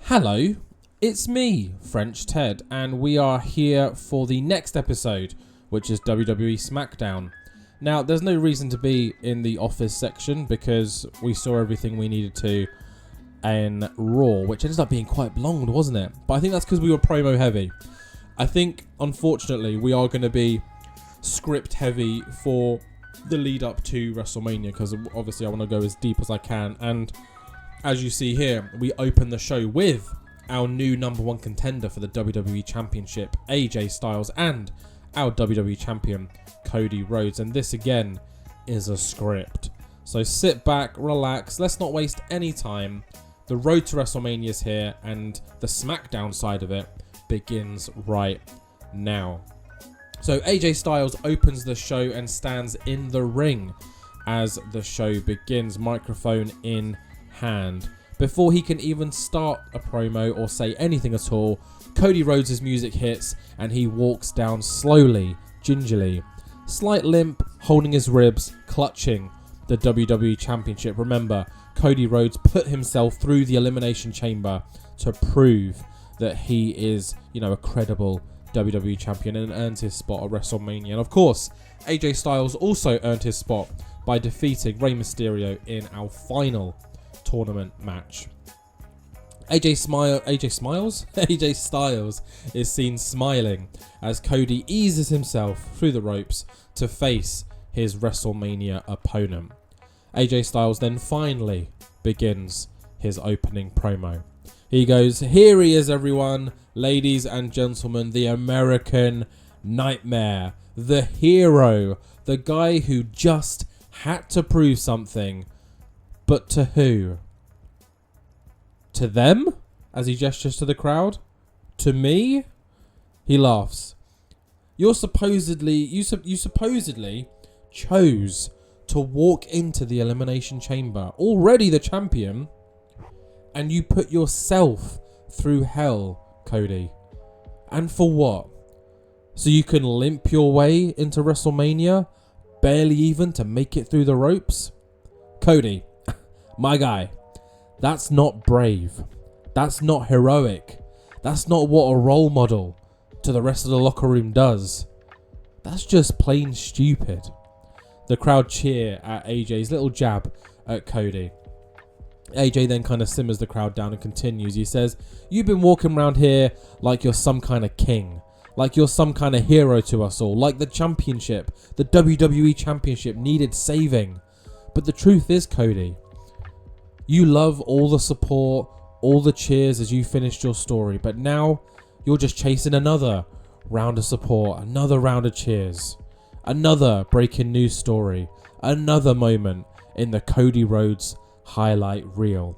Hello, it's me, French Ted, and we are here for the next episode, which is WWE Smackdown. Now, there's no reason to be in the office section because we saw everything we needed to in Raw, which ended up being quite long, wasn't it? But I think that's because we were promo heavy. I think, unfortunately, we are going to be script heavy for the lead up to WrestleMania because obviously I want to go as deep as I can. And as you see here, we open the show with our new number one contender for the WWE Championship, AJ Styles, and our WWE Champion, Cody Rhodes. And this again is a script. So sit back, relax, let's not waste any time. The road to WrestleMania is here and the SmackDown side of it begins right now. So AJ Styles opens the show and stands in the ring as the show begins, microphone in hand. Before he can even start a promo or say anything at all, Cody Rhodes' music hits and he walks down slowly, gingerly, slight limp, holding his ribs, clutching the WWE Championship. Remember, Cody Rhodes put himself through the Elimination Chamber to prove that he is, a credible WWE Champion and earns his spot at WrestleMania. And of course, AJ Styles also earned his spot by defeating Rey Mysterio in our final tournament match. AJ Styles is seen smiling as Cody eases himself through the ropes to face his WrestleMania opponent. AJ Styles then finally begins his opening promo. He goes, "Here he is, everyone, ladies and gentlemen, the American Nightmare, the hero, the guy who just had to prove something. But to who? To them?" As he gestures to the crowd. "To me?" He laughs. You supposedly chose to walk into the Elimination Chamber, already the champion, and you put yourself through hell, Cody. And for what? So you can limp your way into WrestleMania, barely even to make it through the ropes? Cody, my guy, that's not brave. That's not heroic. That's not what a role model to the rest of the locker room does. That's just plain stupid. The crowd cheer at AJ's little jab at Cody. AJ then kind of simmers the crowd down and continues. He says, "You've been walking around here like you're some kind of king. Like you're some kind of hero to us all. Like the championship, the WWE Championship needed saving. But the truth is, Cody, you love all the support, all the cheers as you finished your story. But now you're just chasing another round of support, another round of cheers, another breaking news story, another moment in the Cody Rhodes highlight reel."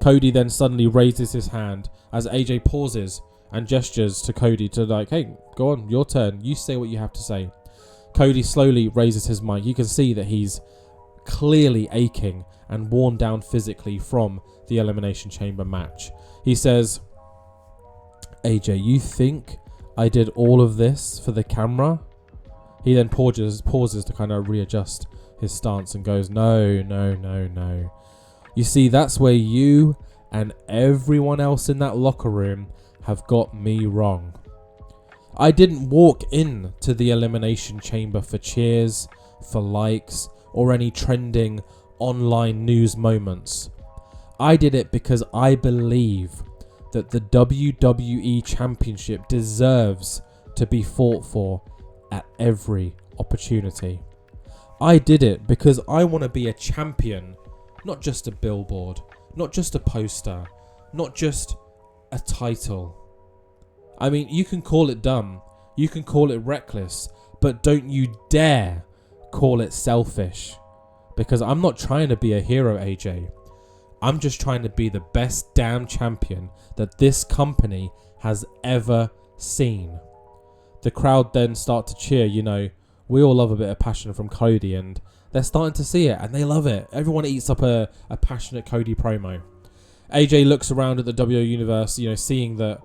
Cody then suddenly raises his hand as AJ pauses and gestures to Cody to "Hey, go on, your turn. You say what you have to say." Cody slowly raises his mic. You can see that he's clearly aching and worn down physically from the Elimination Chamber match. He says, "AJ, you think I did all of this for the camera?" He then pauses to kind of readjust his stance and goes, No. You see, that's where you and everyone else in that locker room have got me wrong. I didn't walk into the Elimination Chamber for cheers, for likes, or any trending online news moments. I did it because I believe that the WWE Championship deserves to be fought for at every opportunity. I did it because I want to be a champion, not just a billboard, not just a poster, not just a title. I mean, you can call it dumb, you can call it reckless, but don't you dare call it selfish. Because I'm not trying to be a hero, AJ. I'm just trying to be the best damn champion that this company has ever seen." The crowd then start to cheer. We all love a bit of passion from Cody, and they're starting to see it, and they love it. Everyone eats up a passionate Cody promo. AJ looks around at the WWE Universe, seeing that,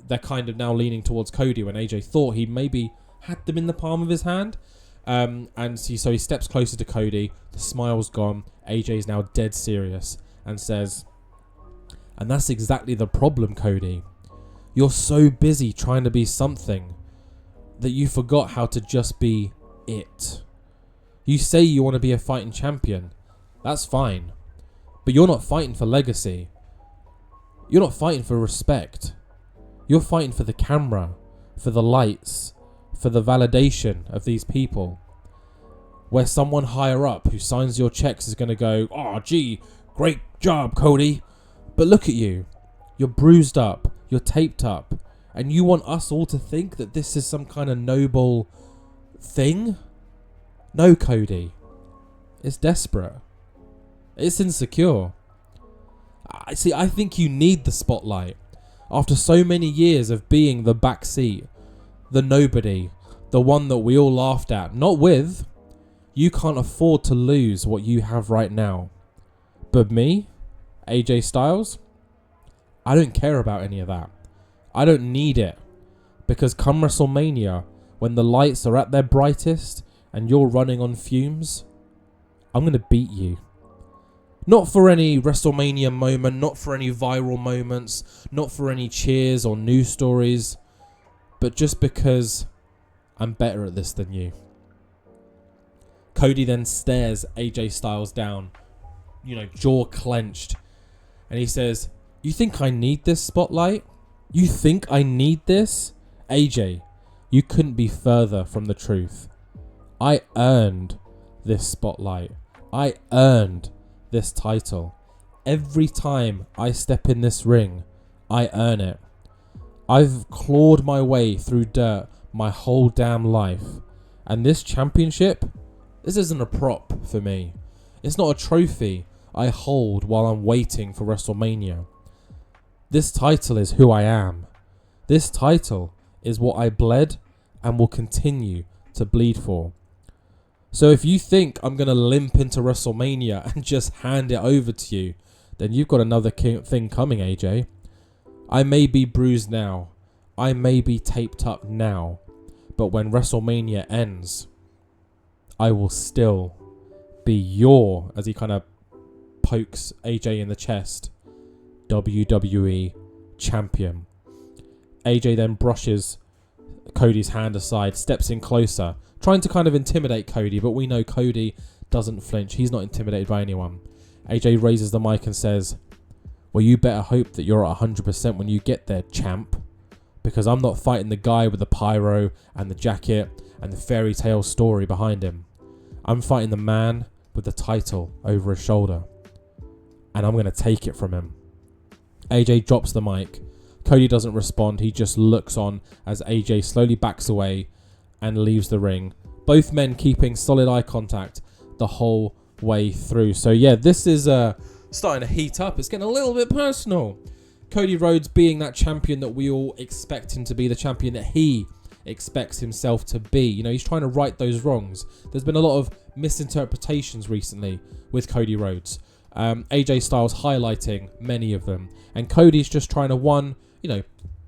they're kind of now leaning towards Cody when AJ thought he maybe had them in the palm of his hand. So he steps closer to Cody. The smile's gone. AJ is now dead serious and says, And that's exactly the problem, Cody. You're so busy trying to be something that you forgot how to just be it. You say you want to be a fighting champion. That's fine. But you're not fighting for legacy. You're not fighting for respect. You're fighting for the camera, for the lights, for the validation of these people. Where someone higher up who signs your checks is going to go, "Oh, gee, great job, Cody." But look at you. You're bruised up. You're taped up. And you want us all to think that this is some kind of noble thing? No, Cody. It's desperate. It's insecure. I think you need the spotlight. After so many years of being the backseat, the nobody, the one that we all laughed at, not with, you can't afford to lose what you have right now. But me, AJ Styles, I don't care about any of that. I don't need it. Because come WrestleMania, when the lights are at their brightest and you're running on fumes, I'm going to beat you. Not for any WrestleMania moment, not for any viral moments, not for any cheers or news stories, but just because I'm better at this than you. Cody then stares AJ Styles down, jaw clenched, and he says, "You think I need this spotlight? You think I need this? AJ, you couldn't be further from the truth. I earned this spotlight. I earned this title. Every time I step in this ring, I earn it. I've clawed my way through dirt my whole damn life. And this championship, this isn't a prop for me. It's not a trophy I hold while I'm waiting for WrestleMania. This title is who I am. This title is what I bled and will continue to bleed for. So if you think I'm going to limp into WrestleMania and just hand it over to you, then you've got another thing coming, AJ. I may be bruised now. I may be taped up now. But when WrestleMania ends, I will still be your," as he kind of pokes AJ in the chest, "WWE champion." AJ then brushes Cody's hand aside, steps in closer, trying to kind of intimidate Cody, but we know Cody doesn't flinch. He's not intimidated by anyone. AJ raises the mic and says, "Well, you better hope that you're at 100% when you get there, champ. Because I'm not fighting the guy with the pyro and the jacket and the fairy tale story behind him. I'm fighting the man with the title over his shoulder. And I'm going to take it from him." AJ drops the mic. Cody doesn't respond. He just looks on as AJ slowly backs away and leaves the ring. Both men keeping solid eye contact the whole way through. So yeah, this is starting to heat up. It's getting a little bit personal. Cody Rhodes being that champion that we all expect him to be, the champion that he expects himself to be. He's trying to right those wrongs. There's been a lot of misinterpretations recently with Cody Rhodes. AJ Styles highlighting many of them. And Cody's just trying to,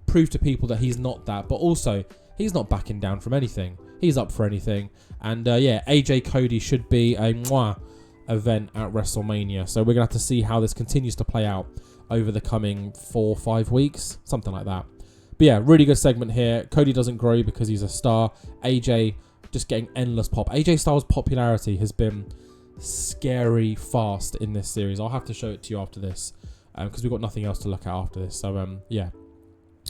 prove to people that he's not that. But also, he's not backing down from anything. He's up for anything. And AJ Cody should be a event at WrestleMania. So we're going to have to see how this continues to play out over the coming 4 or 5 weeks. Something like that. But yeah, really good segment here. Cody doesn't grow because he's a star. AJ just getting endless pop. AJ Styles' popularity has been scary fast in this series. I'll have to show it to you after this because we've got nothing else to look at after this. So yeah.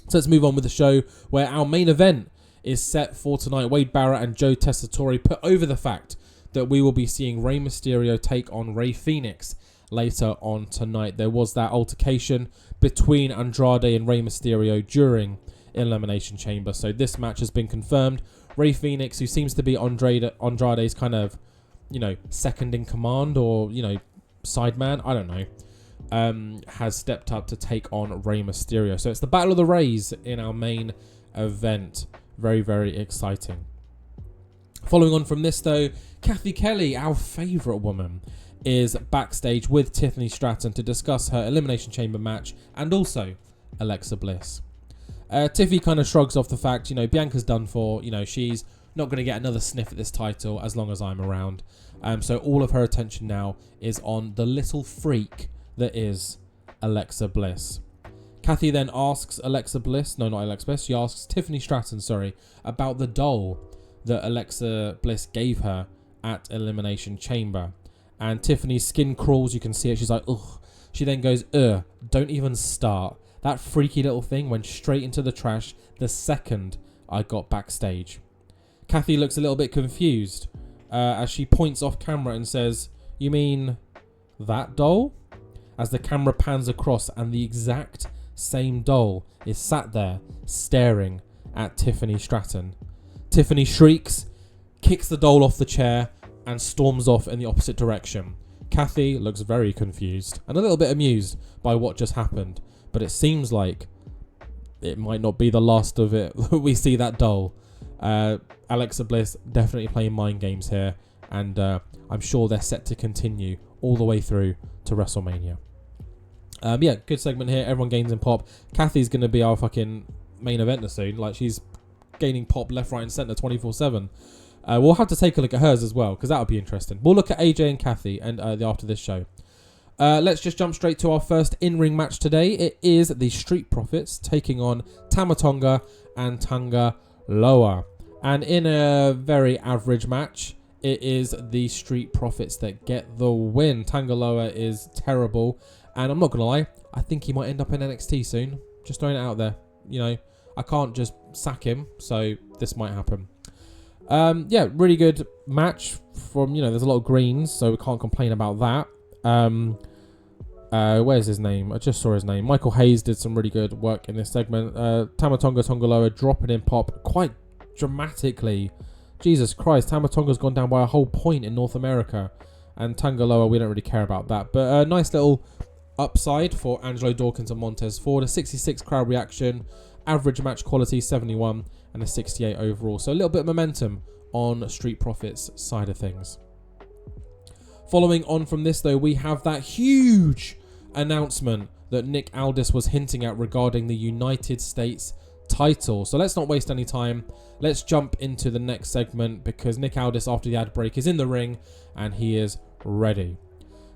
So let's move on with the show where our main event is set for tonight. Wade Barrett and Joe Tessitore put over the fact that we will be seeing Rey Mysterio take on Rey Fénix later on tonight. There was that altercation between Andrade and Rey Mysterio during Elimination Chamber. So this match has been confirmed. Rey Fénix, who seems to be Andrade's kind of, second in command or, side man, I don't know, has stepped up to take on Rey Mysterio. So it's the Battle of the Rays in our main event. Very, very exciting. Following on from this, though, Kathy Kelly, our favourite woman, is backstage with Tiffany Stratton to discuss her Elimination Chamber match and also Alexa Bliss. Tiffy kind of shrugs off the fact, Bianca's done for. She's not going to get another sniff at this title as long as I'm around. So all of her attention now is on the little freak that is Alexa Bliss. Kathy then asks Alexa Bliss, no, not Alexa Bliss, she asks Tiffany Stratton, about the doll that Alexa Bliss gave her at Elimination Chamber. And Tiffany's skin crawls, you can see it, she's like, ugh. She then goes, don't even start. That freaky little thing went straight into the trash the second I got backstage. Kathy looks a little bit confused as she points off camera and says, you mean that doll? As the camera pans across and the exact same doll is sat there staring at Tiffany Stratton. Tiffany shrieks, kicks the doll off the chair and storms off in the opposite direction. Kathy looks very confused and a little bit amused by what just happened, but it seems like it might not be the last of it. We see that doll. Alexa Bliss definitely playing mind games here, and I'm sure they're set to continue all the way through to WrestleMania. Yeah, good segment here. Everyone gains in pop. Kathy's going to be our fucking main eventer soon. Like, she's gaining pop left, right, and centre 24/7. We'll have to take a look at hers as well, because that'll be interesting. We'll look at AJ and Kathy and after this show. Let's just jump straight to our first in-ring match today. It is the Street Profits taking on Tamatonga and Tanga Loa. And in a very average match, it is the Street Profits that get the win. Tanga Loa is terrible. And I'm not going to lie, I think he might end up in NXT soon. Just throwing it out there. You know, I can't just sack him, so this might happen. Yeah, really good match from, there's a lot of greens, so we can't complain about that. Where's his name? I just saw his name. Michael Hayes did some really good work in this segment. Tamatonga Tongaloa dropping in pop quite dramatically. Jesus Christ, Tamatonga's gone down by a whole point in North America. And Tangaloa, we don't really care about that. But a nice little upside for Angelo Dawkins and Montez Ford. A 66 crowd reaction. Average match quality 71 and a 68 overall. So a little bit of momentum on Street Profits side of things. Following on from this though, we have that huge announcement that Nick Aldis was hinting at regarding the United States title. So let's not waste any time. Let's jump into the next segment because Nick Aldis after the ad break is in the ring and he is ready.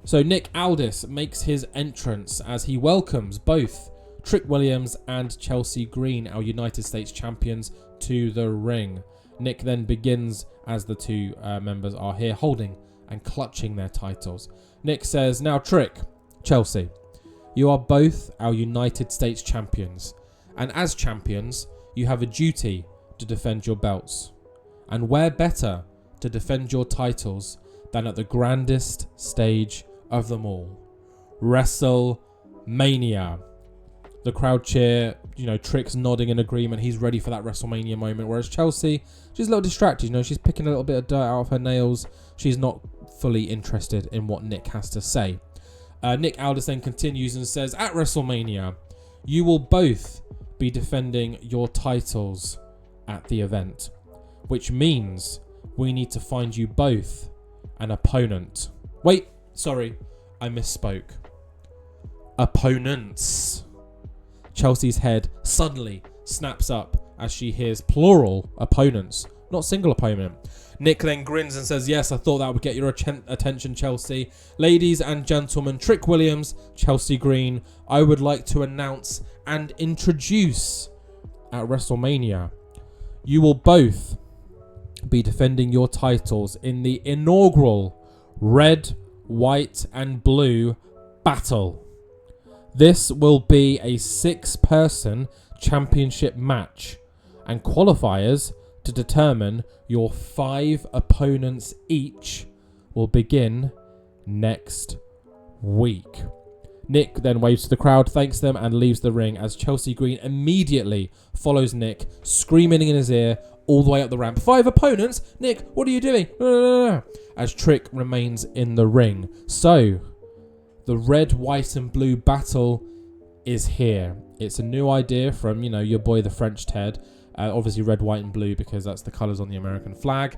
So Nick Aldis makes his entrance as he welcomes both Trick Williams and Chelsea Green, our United States champions, to the ring. Nick then begins as the two members are here holding and clutching their titles. Nick says, now Trick, Chelsea, you are both our United States champions. And as champions, you have a duty to defend your belts. And where better to defend your titles than at the grandest stage of them all, WrestleMania. The crowd cheer, Trick's nodding in agreement. He's ready for that WrestleMania moment. Whereas Chelsea, she's a little distracted. She's picking a little bit of dirt out of her nails. She's not fully interested in what Nick has to say. Nick Aldis then continues and says, at WrestleMania, you will both be defending your titles at the event, which means we need to find you both an opponent. Wait, sorry, I misspoke. Opponents. Chelsea's head suddenly snaps up as she hears plural opponents, not single opponent. Nick then grins and says, yes, I thought that would get your attention, Chelsea. Ladies and gentlemen, Trick Williams, Chelsea Green, I would like to announce and introduce at WrestleMania. You will both be defending your titles in the inaugural red, white and blue battle. This will be a 6-person championship match and qualifiers to determine your 5 opponents each will begin next week. Nick then waves to the crowd, thanks them and leaves the ring as Chelsea Green immediately follows Nick, screaming in his ear all the way up the ramp. 5 opponents? Nick, what are you doing? As Trick remains in the ring. So, the red, white and blue battle is here. It's a new idea from, your boy the French Ted. Obviously red, white and blue because that's the colours on the American flag.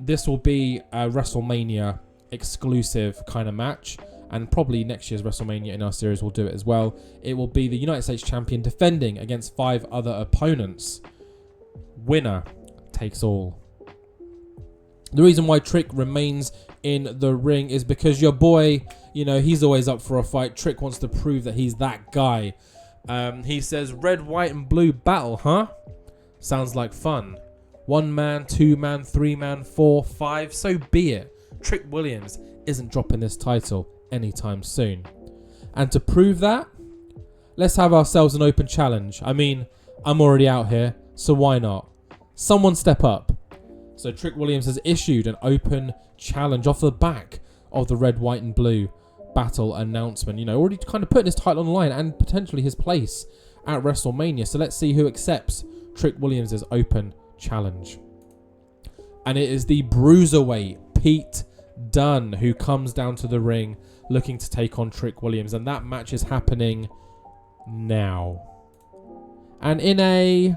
This will be a WrestleMania exclusive kind of match. And probably next year's WrestleMania in our series will do it as well. It will be the United States champion defending against 5 other opponents. Winner takes all. The reason why Trick remains in the ring is because your boy, you know, he's always up for a fight. Trick wants to prove that he's that guy. He says, red, white, and blue battle, huh? Sounds like fun. 1 man, 2 man, 3 man, 4, 5. So be it. Trick Williams isn't dropping this title anytime soon. And to prove that, let's have ourselves an open challenge. I mean, I'm already out here, so why not? Someone step up. So Trick Williams has issued an open challenge off the back of the red, white, and blue battle announcement. You know, already kind of putting his title on the line and potentially his place at WrestleMania. So let's see who accepts Trick Williams' open challenge. And it is the bruiserweight Pete Dunn who comes down to the ring looking to take on Trick Williams. And that match is happening now. And in a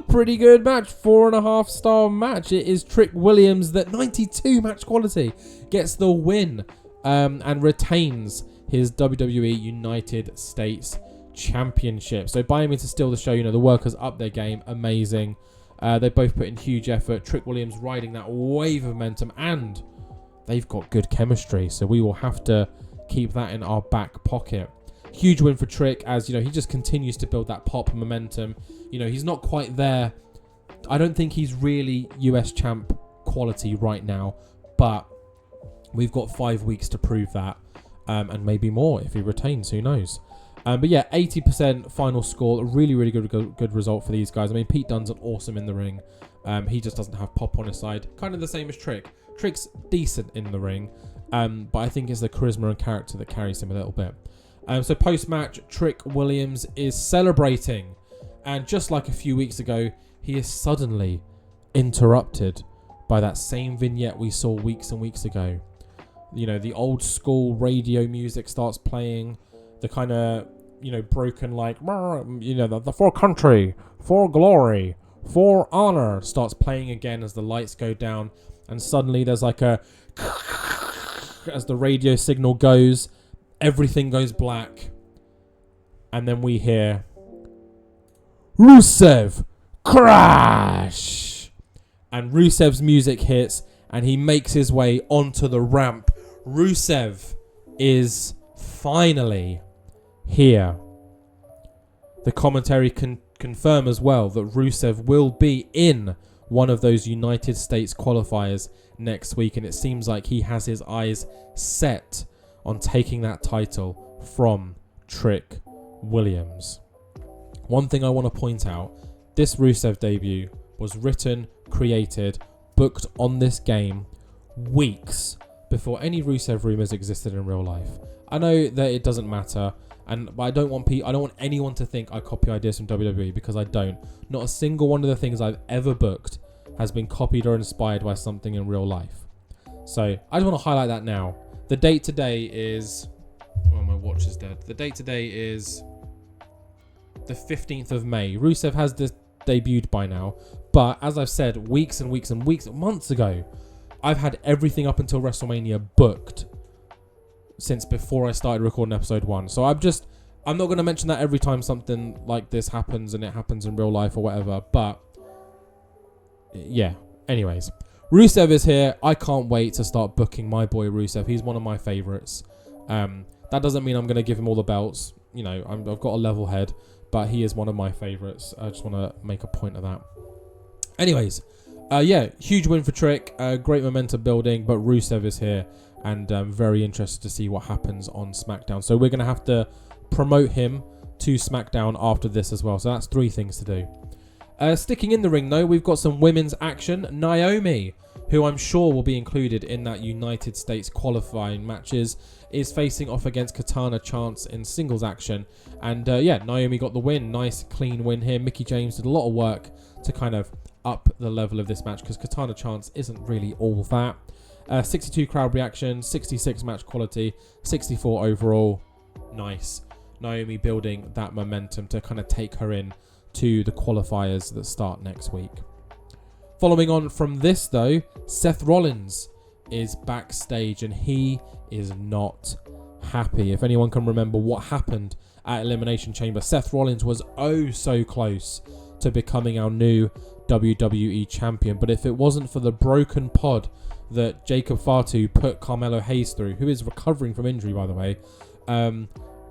pretty good match, 4.5 star match, it is Trick Williams that 92 match quality gets the win and retains his WWE United States Championship. So by me to steal the show, you know, the workers up their game, amazing. They both put in huge effort. Trick Williams riding that wave of momentum, and they've got good chemistry, so we will have to keep that in our back pocket. Huge win for Trick, as you know, he just continues to build that pop momentum. You know, he's not quite there. I don't think he's really US champ quality right now, but we've got 5 weeks to prove that, and maybe more if he retains, who knows. But yeah, 80% final score, a really, really good result for these guys. I mean, Pete Dunne's awesome in the ring. He just doesn't have pop on his side. Kind of the same as Trick. Trick's decent in the ring, but I think it's the charisma and character that carries him a little bit. So post-match, Trick Williams is celebrating. And just like a few weeks ago, he is suddenly interrupted by that same vignette we saw weeks and weeks ago. You know, the old school radio music starts playing. The kind of, you know, broken, like, you know, the for country, for glory, for honor starts playing again as the lights go down. And suddenly there's like a, as the radio signal goes, everything goes black. And then we hear Rusev crash. And Rusev's music hits and he makes his way onto the ramp. Rusev is finally here. The commentary can confirm as well that Rusev will be in one of those United States qualifiers next week, and it seems like he has his eyes set on taking that title from Trick Williams. One thing I want to point out, this Rusev debut was written, created, booked on this game weeks before any Rusev rumors existed in real life. I know that it doesn't matter, but I don't want anyone to think I copy ideas from WWE, because I don't. Not a single one of the things I've ever booked has been copied or inspired by something in real life. So I just want to highlight that now. The date today is... Oh, my watch is dead. The date today is the 15th of May. Rusev has this debuted by now, but as I've said weeks and weeks and weeks, months ago, I've had everything up until WrestleMania booked since before I started recording episode 1. So I'm not going to mention that every time something like this happens and it happens in real life or whatever, but yeah. Anyways, Rusev is here. I can't wait to start booking my boy Rusev. He's one of my favorites. That doesn't mean I'm going to give him all the belts. You know, I've got a level head, but he is one of my favorites. I just want to make a point of that. Anyways, yeah, huge win for Trick. Great momentum building, but Rusev is here, and I'm very interested to see what happens on Smackdown. So we're going to have to promote him to Smackdown after this as well. So that's 3 things to do. Sticking in the ring, though, we've got some women's action. Naomi, who I'm sure will be included in that United States qualifying matches, is facing off against Katana Chance in singles action. And yeah, Naomi got the win. Nice, clean win here. Mickey James did a lot of work to kind of up the level of this match, because Katana Chance isn't really all that. 62 crowd reaction, 66 match quality, 64 overall. Nice. Naomi building that momentum to kind of take her in to the qualifiers that start next week. Following on from this, though, Seth Rollins is backstage and he is not happy. If anyone can remember what happened at Elimination Chamber, Seth Rollins was oh so close to becoming our new WWE Champion. But if it wasn't for the broken pod that Jacob Fatu put Carmelo Hayes through, who is recovering from injury, by the way,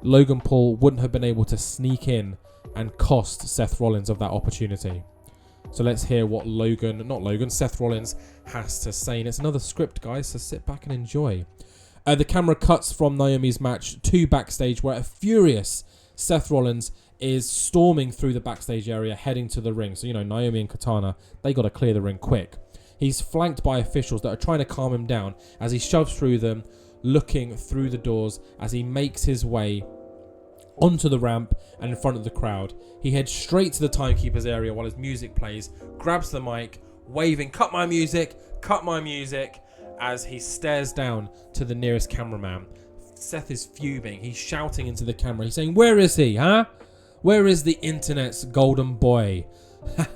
Logan Paul wouldn't have been able to sneak in and cost Seth Rollins of that opportunity. So let's hear what Seth Rollins has to say. And it's another script, guys, so sit back and enjoy. The camera cuts from Naomi's match to backstage, where a furious Seth Rollins is storming through the backstage area, heading to the ring. So, Naomi and Katana, they got to clear the ring quick. He's flanked by officials that are trying to calm him down as he shoves through them, looking through the doors as he makes his way onto the ramp and in front of the crowd. He heads straight to the timekeeper's area while his music plays, grabs the mic, waving, cut my music, as he stares down to the nearest cameraman. Seth is fuming. He's shouting into the camera. He's saying, "Where is he, huh? Where is the internet's golden boy?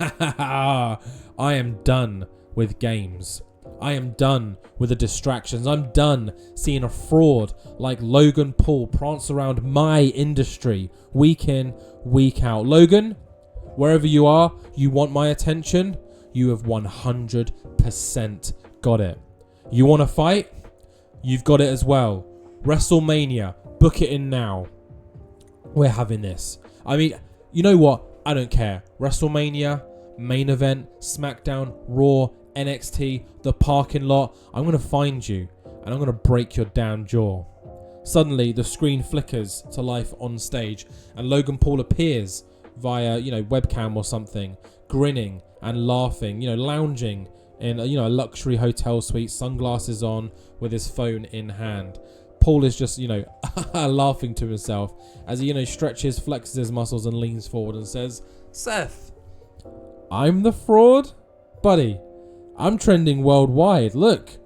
I am done with games. I am done with the distractions. I'm done seeing a fraud like Logan Paul prance around my industry week in, week out. Logan, wherever you are, you want my attention? You have 100% got it. You want to fight? You've got it as well. WrestleMania, book it in now. We're having this. I mean, you know what? I don't care. WrestleMania, main event, Smackdown, Raw, NXT, the parking lot. I'm going to find you and I'm going to break your damn jaw." Suddenly, the screen flickers to life on stage and Logan Paul appears via, webcam or something, grinning and laughing, lounging in a luxury hotel suite, sunglasses on, with his phone in hand. Paul is just, laughing to himself as he, stretches, flexes his muscles and leans forward and says, "Seth, I'm the fraud? Buddy, I'm trending worldwide. Look,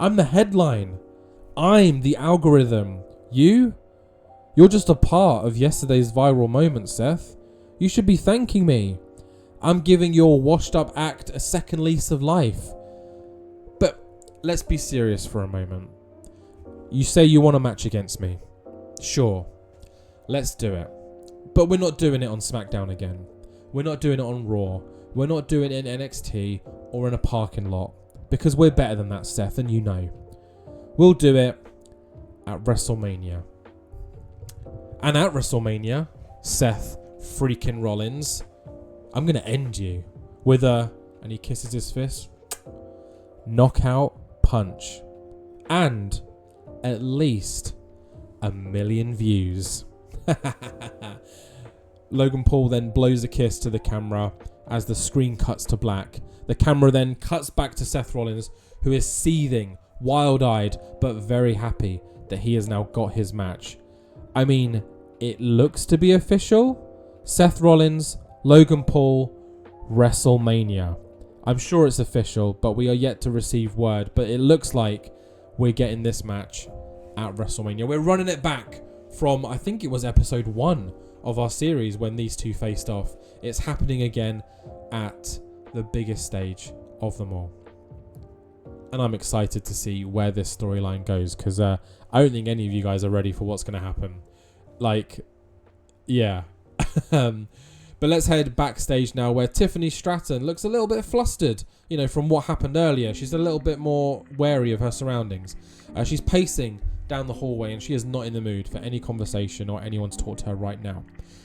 I'm the headline. I'm the algorithm. You're just a part of yesterday's viral moment, Seth. You should be thanking me. I'm giving your washed up act a second lease of life." But let's be serious for a moment. You say you want a match against me. Sure, let's do it. But we're not doing it on SmackDown again. We're not doing it on Raw. We're not doing it in NXT or in a parking lot. Because we're better than that, Seth, and you know. We'll do it at WrestleMania. And at WrestleMania, Seth freaking Rollins, I'm going to end you with a, and he kisses his fist, knockout punch. And at least 1 million views. Logan Paul then blows a kiss to the camera as the screen cuts to black. The camera then cuts back to Seth Rollins, who is seething, wild-eyed, but very happy that he has now got his match. I mean, it looks to be official. Seth Rollins, Logan Paul, WrestleMania. I'm sure it's official, but we are yet to receive word. But it looks like we're getting this match at WrestleMania. We're running it back from, I think it was episode 1 of our series when these two faced off. It's happening again at the biggest stage of them all. And I'm excited to see where this storyline goes, because I don't think any of you guys are ready for what's going to happen. Yeah. But let's head backstage now, where Tiffany Stratton looks a little bit flustered, from what happened earlier. She's a little bit more wary of her surroundings. She's pacing down the hallway and she is not in the mood for any conversation or anyone to talk to her right now.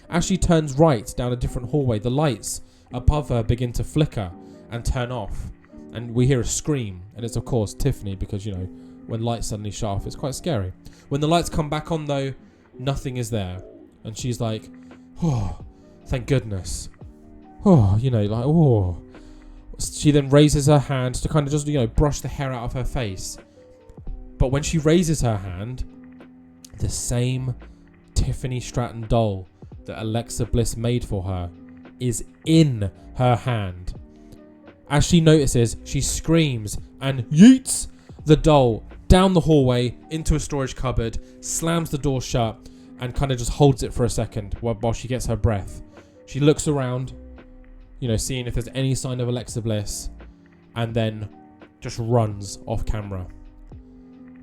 As she turns right down a different hallway, the lights above her begin to flicker and turn off. And we hear a scream, and it's of course Tiffany, because when lights suddenly shut off, it's quite scary. When the lights come back on though, nothing is there. And she's like, "Oh, thank goodness." Oh. She then raises her hand to kind of just, brush the hair out of her face. But when she raises her hand, the same Tiffany Stratton doll that Alexa Bliss made for her is in her hand. As she notices, she screams and yeets the doll down the hallway into a storage cupboard, slams the door shut, and kind of just holds it for a second while she gets her breath. She looks around, seeing if there's any sign of Alexa Bliss, and then just runs off camera.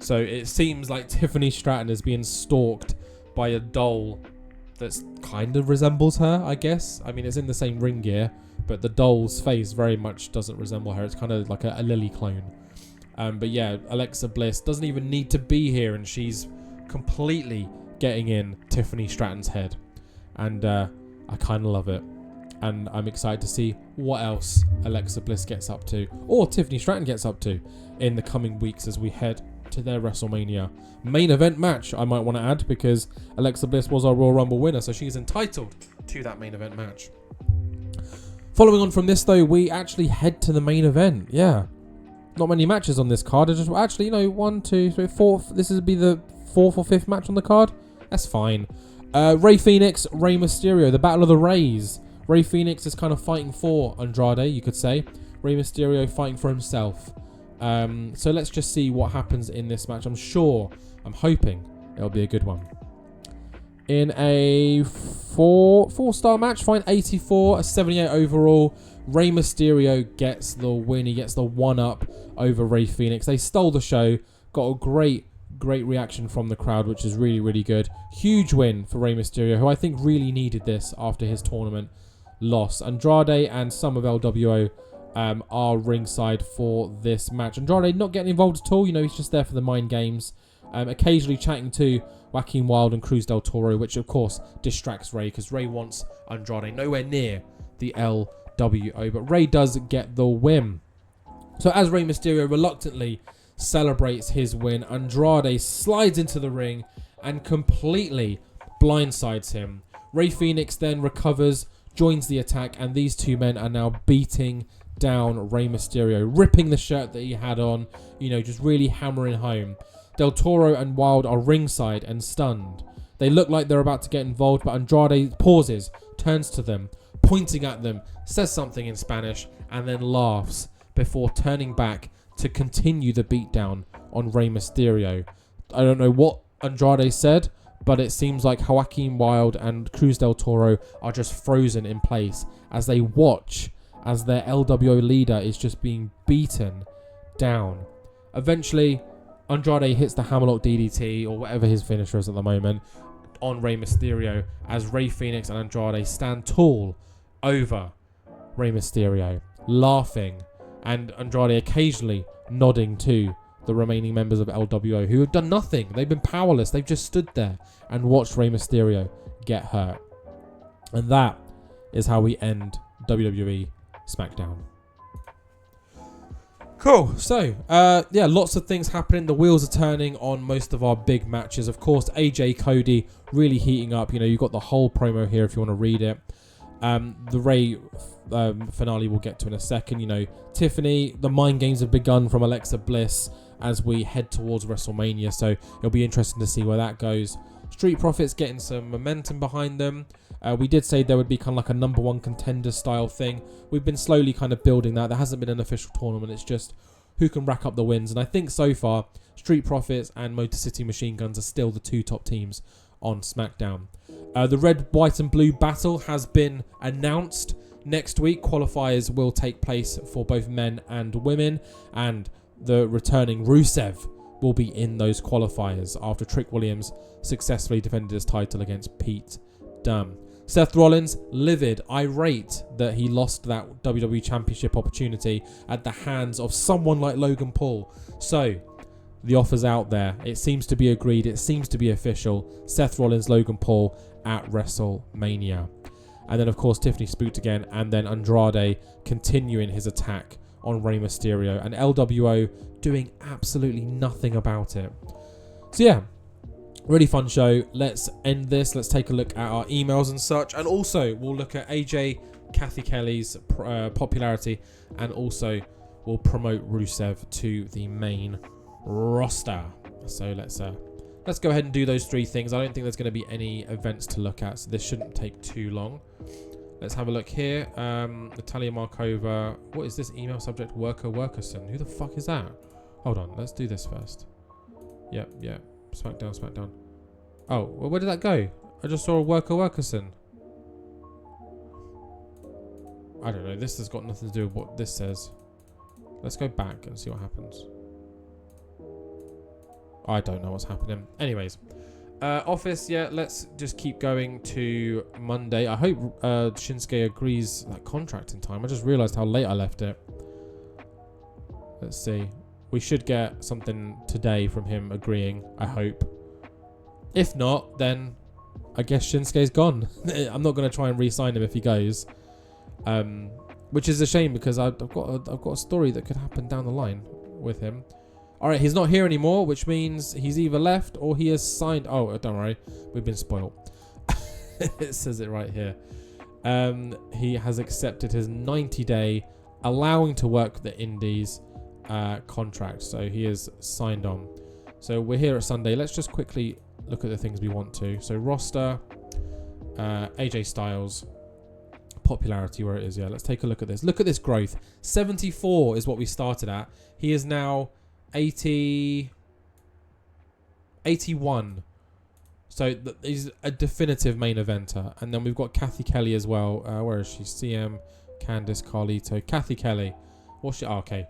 So it seems like Tiffany Stratton is being stalked by a doll that kind of resembles her, I guess. I mean, it's in the same ring gear, but the doll's face very much doesn't resemble her. It's kind of like a Lily clone. But yeah, Alexa Bliss doesn't even need to be here, and she's completely getting in Tiffany Stratton's head. And I kind of love it. And I'm excited to see what else Alexa Bliss gets up to, or Tiffany Stratton gets up to, in the coming weeks as we head to their WrestleMania main event match, I might want to add, because Alexa Bliss was our Royal Rumble winner, so she's entitled to that main event match. Following on from this, though, we actually head to the main event. Yeah. Not many matches on this card. Just actually, you know, 1, 2, 3, 4. This would be the 4th or 5th match on the card. That's fine. Rey Fenix, Rey Mysterio, the Battle of the Reys. Rey Fenix is kind of fighting for Andrade, you could say. Rey Mysterio fighting for himself. So let's just see what happens in this match. I'm hoping it'll be a good one. In a 4-star match, fine, 84, a 78 overall. Rey Mysterio gets the win. He gets the 1-up over Rey Fenix. They stole the show. Got a great reaction from the crowd, which is really, really good. Huge win for Rey Mysterio, who I think really needed this after his tournament loss. Andrade and some of LWO are ringside for this match. Andrade not getting involved at all. You know, he's just there for the mind games. Occasionally chatting to Joaquin Wilde and Cruz del Toro, which of course distracts Rey, because Rey wants Andrade nowhere near the LWO. But Rey does get the win. So as Rey Mysterio reluctantly celebrates his win, Andrade slides into the ring and completely blindsides him. Rey Fenix then recovers, joins the attack, and these two men are now beating down Rey Mysterio, ripping the shirt that he had on, you know, just really hammering home. Del Toro and Wilde are ringside and stunned. They look like they're about to get involved, but Andrade pauses, turns to them, pointing at them, says something in Spanish, and then laughs before turning back to continue the beatdown on Rey Mysterio. I don't know what Andrade said, but it seems like Joaquin Wilde and Cruz del Toro are just frozen in place as they watch as their LWO leader is just being beaten down. Eventually, Andrade hits the Hammerlock DDT, or whatever his finisher is at the moment, on Rey Mysterio, as Rey Fenix and Andrade stand tall over Rey Mysterio, laughing, and Andrade occasionally nodding to the remaining members of LWO, who have done nothing. They've been powerless. They've just stood there and watched Rey Mysterio get hurt. And that is how we end WWE Smackdown. Cool. So, yeah, lots of things happening. The wheels are turning on most of our big matches. Of course, AJ Cody really heating up. You know, you've got the whole promo here if you want to read it. The Rey finale we'll get to in a second. You know, Tiffany, the mind games have begun from Alexa Bliss as we head towards WrestleMania. So it'll be interesting to see where that goes. Street Profits getting some momentum behind them. We did say there would be kind of like a number one contender style thing. We've been slowly kind of building that. There hasn't been an official tournament. It's just who can rack up the wins. And I think so far, Street Profits and Motor City Machine Guns are still the two top teams on SmackDown. The red, white and blue battle has been announced. Next week, qualifiers will take place for both men and women. And the returning Rusev will be in those qualifiers after Trick Williams successfully defended his title against Pete Dunn. Seth Rollins, livid, irate that he lost that WWE Championship opportunity at the hands of someone like Logan Paul. So, the offer's out there. It seems to be agreed. It seems to be official. Seth Rollins, Logan Paul at WrestleMania. And then, of course, Tiffany spooked again. And then Andrade continuing his attack on Rey Mysterio. And LWO doing absolutely nothing about it. So, yeah. Really fun show. Let's end this. Let's take a look at our emails and such. And also, we'll look at AJ, Kathy Kelly's popularity. And also, we'll promote Rusev to the main roster. So let's go ahead and do those three things. I don't think there's going to be any events to look at, so this shouldn't take too long. Let's have a look here. Natalia Markova. What is this email subject? Workerson. Who the fuck is that? Hold on. Let's do this first. Yep. Smackdown. Oh, well, where did that go? I just saw a Workerson. I don't know. This has got nothing to do with what this says. Let's go back and see what happens. I don't know what's happening. Anyways, Office, yeah, let's just keep going to Monday. I hope Shinsuke agrees that contract in time. I just realised how late I left it. Let's see. We should get something today from him agreeing, I hope. If not, then I guess Shinsuke's gone. I'm not going to try and re-sign him if he goes. Which is a shame because I've got a story that could happen down the line with him. Alright, he's not here anymore, which means he's either left or he has signed... Oh, don't worry. We've been spoiled. It says it right here. He has accepted his 90-day allowing to work the Indies contract. So he is signed on. So we're here at Sunday. Let's just quickly look at the things we want to. So roster, AJ Styles, popularity where it is. Yeah, let's take a look at this. Look at this growth. 74 is what we started at. He is now 81. So he's a definitive main eventer. And then we've got Kathy Kelly as well. Where is she? CM, Candice, Carlito, Kathy Kelly. What's she? Oh, okay.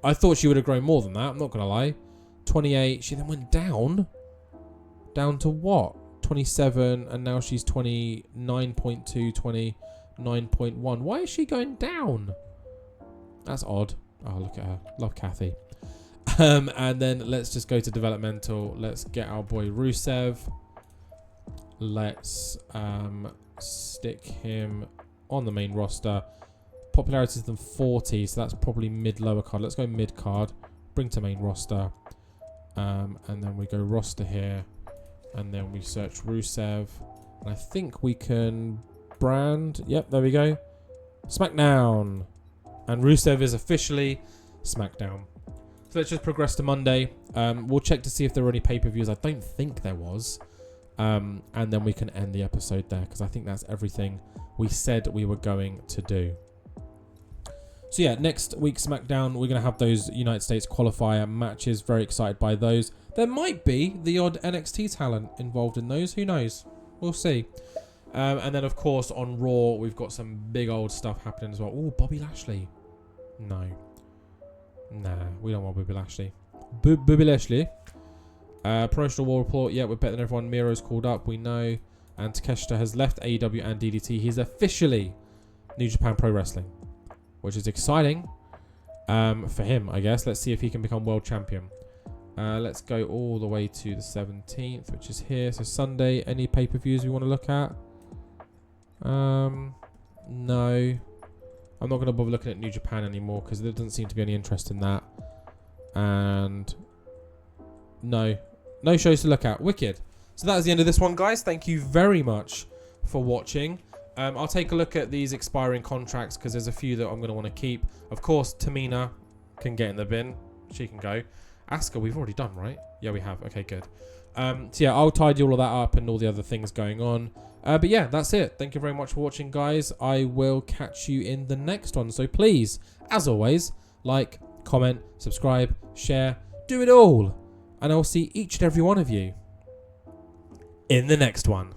I thought she would have grown more than that. I'm not going to lie. 28. She then went down. Down to what? 27. And now she's 29.2, 29.1. Why is she going down? That's odd. Oh, look at her. Love Kathy. And then let's just go to developmental. Let's get our boy Rusev. Let's stick him on the main roster. Popularity is than 40, so that's probably mid-lower card. Let's go mid-card. Bring to main roster. And then we go roster here. And then we search Rusev. And I think we can brand. Yep, there we go. Smackdown. And Rusev is officially Smackdown. So let's just progress to Monday. We'll check to see if there were any pay-per-views. I don't think there was. And then we can end the episode there because I think that's everything we said we were going to do. So yeah, next week SmackDown, we're going to have those United States qualifier matches. Very excited by those. There might be the odd NXT talent involved in those. Who knows? We'll see. And then, of course, on Raw, we've got some big old stuff happening as well. Oh, Bobby Lashley. No. Nah, we don't want Bobby Lashley. Bobby Lashley. Promotional War Report. Yeah, we're better than everyone. Miro's called up. We know. And Takeshita has left AEW and DDT. He's officially New Japan Pro Wrestling, which is exciting for him, I guess. Let's see if he can become world champion. Let's go all the way to the 17th, which is here. So Sunday, any pay-per-views we want to look at? No. I'm not going to bother looking at New Japan anymore because there doesn't seem to be any interest in that. And no shows to look at. Wicked. So that is the end of this one, guys. Thank you very much for watching. I'll take a look at these expiring contracts because there's a few that I'm going to want to keep. Of course, Tamina can get in the bin. She can go. Asuka, we've already done, right? Yeah, we have. Okay, good. So yeah, I'll tidy all of that up and all the other things going on. But yeah, that's it. Thank you very much for watching, guys. I will catch you in the next one. So please, as always, like, comment, subscribe, share, do it all. And I'll see each and every one of you in the next one.